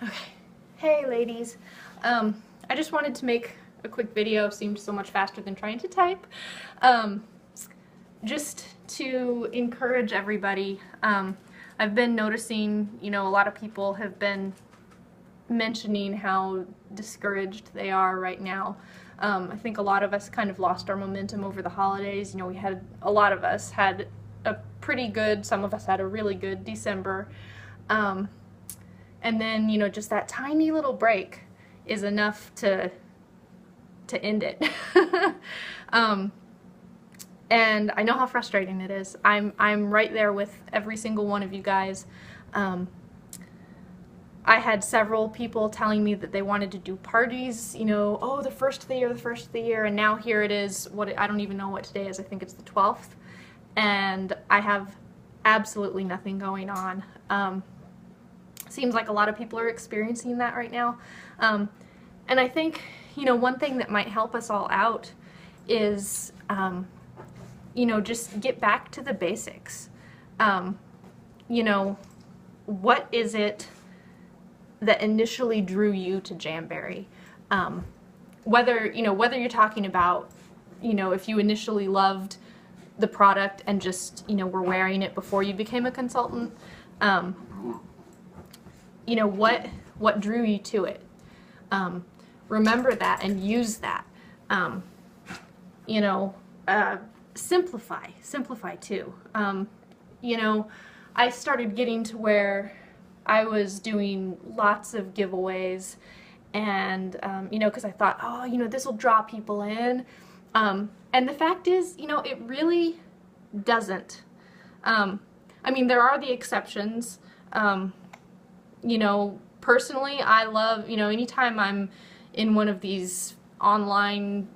Okay. Hey ladies. I just wanted to make a quick video. Seemed so much faster than trying to type. Um, just to encourage everybody. I've been noticing, a lot of people have been mentioning how discouraged they are right now. I think a lot of us kind of lost our momentum over the holidays. A lot of us had a pretty good, some of us had a really good December. And then, just that tiny little break is enough to end it. And I know how frustrating it is. I'm right there with every single one of you guys. I had several people telling me that they wanted to do parties, oh, the first of the year, and now here it is, I don't even know what today is, I think it's the 12th, and I have absolutely nothing going on. Seems like a lot of people are experiencing that right now. And I think, one thing that might help us all out is, just get back to the basics. What is it that initially drew you to Jamberry? Whether you're talking about, if you initially loved the product and just, were wearing it before you became a consultant, what drew you to it? Remember that and use that. Simplify too. I started getting to where I was doing lots of giveaways, and because I thought, oh, this will draw people in, and the fact is, it really doesn't. There are the exceptions. Personally, I love, anytime I'm in one of these online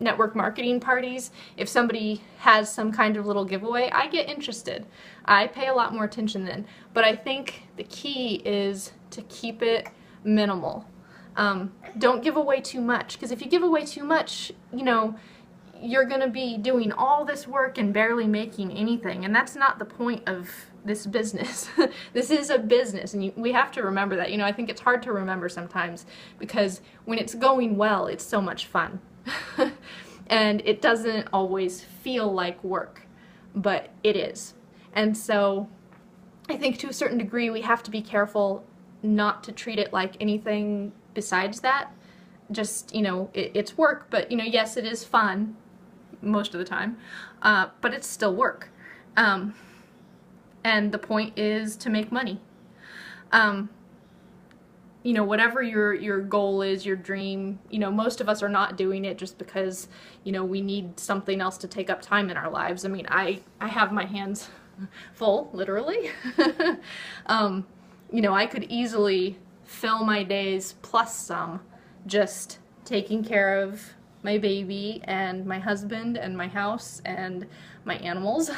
network marketing parties, if somebody has some kind of little giveaway, I get interested. I pay a lot more attention then. But I think the key is to keep it minimal. Don't give away too much, because if you give away too much, you're going to be doing all this work and barely making anything, and that's not the point of this business. This is a business, and we have to remember that. I think it's hard to remember sometimes, because when it's going well, it's so much fun. And it doesn't always feel like work, but it is. And so I think to a certain degree we have to be careful not to treat it like anything besides that. Just, it's work, but, yes, it is fun most of the time, but it's still work. And the point is to make money. Whatever your goal is, your dream, most of us are not doing it just because, we need something else to take up time in our lives. I have my hands full, literally. I could easily fill my days plus some just taking care of my baby and my husband and my house and my animals.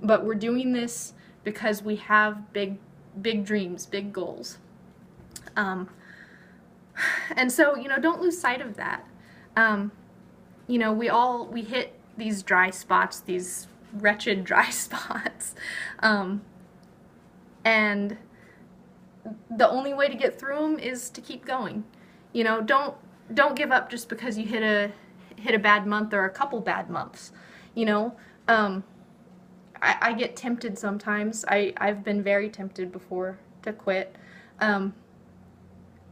But we're doing this because we have big dreams, big goals. And so, don't lose sight of that. We hit these dry spots, these wretched dry spots. And the only way to get through them is to keep going. Don't give up just because you hit a bad month or a couple bad months. I get tempted sometimes. I've been very tempted before to quit.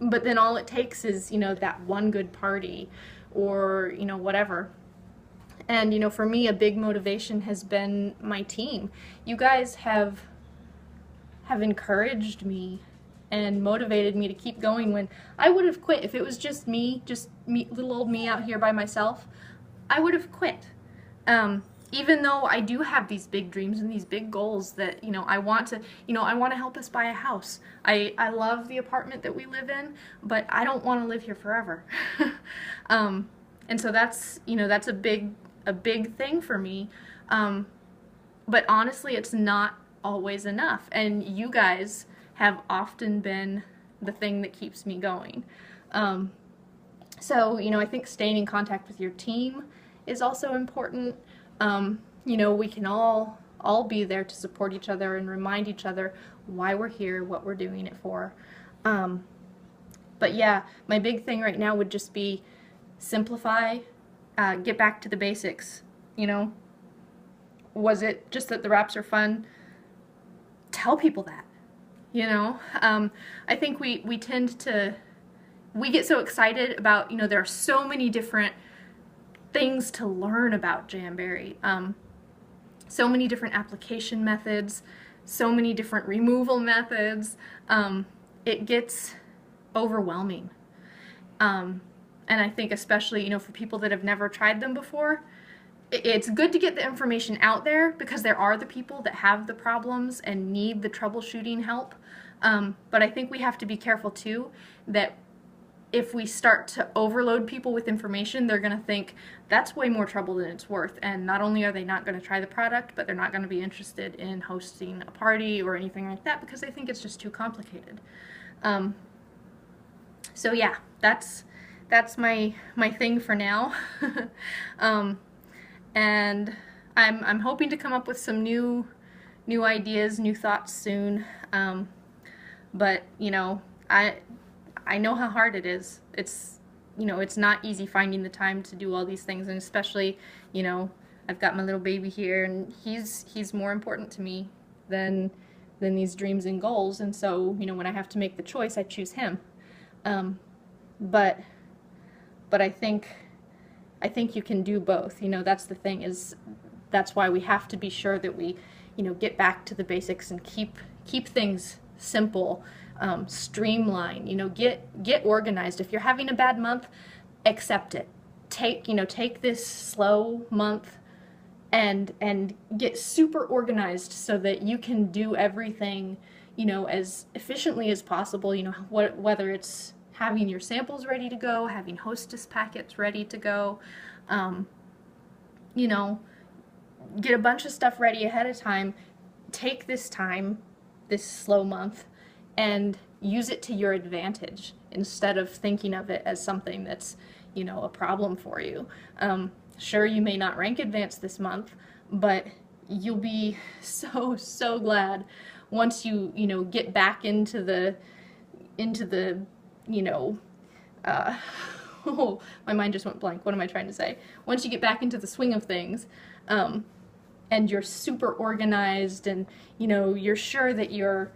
But then all it takes is, that one good party or, whatever. And, for me, a big motivation has been my team. You guys have encouraged me and motivated me to keep going when I would have quit. If it was just me, little old me out here by myself, I would have quit. Even though I do have these big dreams and these big goals that, I want to help us buy a house. I love the apartment that we live in, but I don't want to live here forever. And so that's a big thing for me. But honestly, it's not always enough. And you guys have often been the thing that keeps me going. So, I think staying in contact with your team is also important. We can all all be there to support each other and remind each other why we're here, what we're doing it for. But yeah, my big thing right now would just be simplify, get back to the basics, you know? Was it just that the wraps are fun? Tell people that, you know? I think we tend to, we get so excited about, you know, there are so many different things to learn about Jamberry. So many different application methods, so many different removal methods. It gets overwhelming. And I think especially, you know, for people that have never tried them before, it's good to get the information out there because there are the people that have the problems and need the troubleshooting help. But I think we have to be careful too that if we start to overload people with information, they're going to think that's way more trouble than it's worth. And not only are they not going to try the product, but they're not going to be interested in hosting a party or anything like that because they think it's just too complicated. So yeah, that's my thing for now. And I'm hoping to come up with some new ideas, new thoughts soon. But you know, I know how hard it is. It's, you know, it's not easy finding the time to do all these things, and especially, you know, I've got my little baby here, and he's more important to me than these dreams and goals. And so, you know, when I have to make the choice, I choose him. But I think you can do both. You know, that's the thing, is that's why we have to be sure that we, you know, get back to the basics and keep things simple, streamline, you know, get organized. If you're having a bad month, accept it. Take this slow month and get super organized so that you can do everything, you know, as efficiently as possible. You know, whether it's having your samples ready to go, having hostess packets ready to go, you know, get a bunch of stuff ready ahead of time. Take this time, this slow month, and use it to your advantage instead of thinking of it as something that's, you know, a problem for you. Sure, you may not rank advanced this month, but you'll be so glad once you know, get back into the you know, oh, my mind just went blank. What am I trying to say? Once you get back into the swing of things, and you're super organized, and, you know, you're sure that you're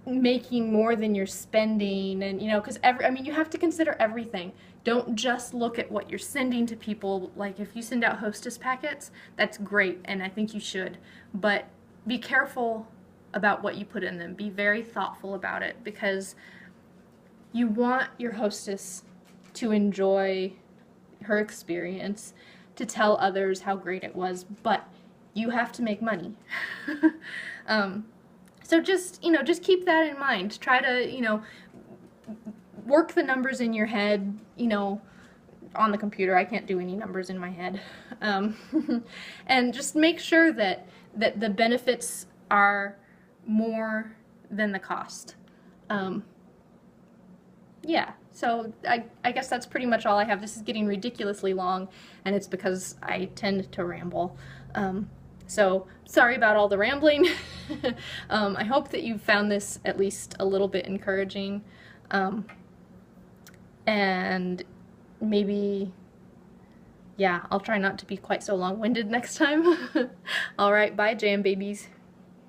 making more than you're spending, and, you know, because I mean, you have to consider everything. Don't just look at what you're sending to people. Like, if you send out hostess packets, that's great, and I think you should, but be careful about what you put in them. Be very thoughtful about it, because you want your hostess to enjoy her experience, to tell others how great it was, but you have to make money. So just, you know, just keep that in mind. Try to, you know, work the numbers in your head, you know, on the computer. I can't do any numbers in my head. And just make sure that the benefits are more than the cost. Yeah, so I guess that's pretty much all I have. This is getting ridiculously long, and it's because I tend to ramble. So sorry about all the rambling. I hope that you found this at least a little bit encouraging. And maybe, yeah, I'll try not to be quite so long-winded next time. All right, bye, Jambabies.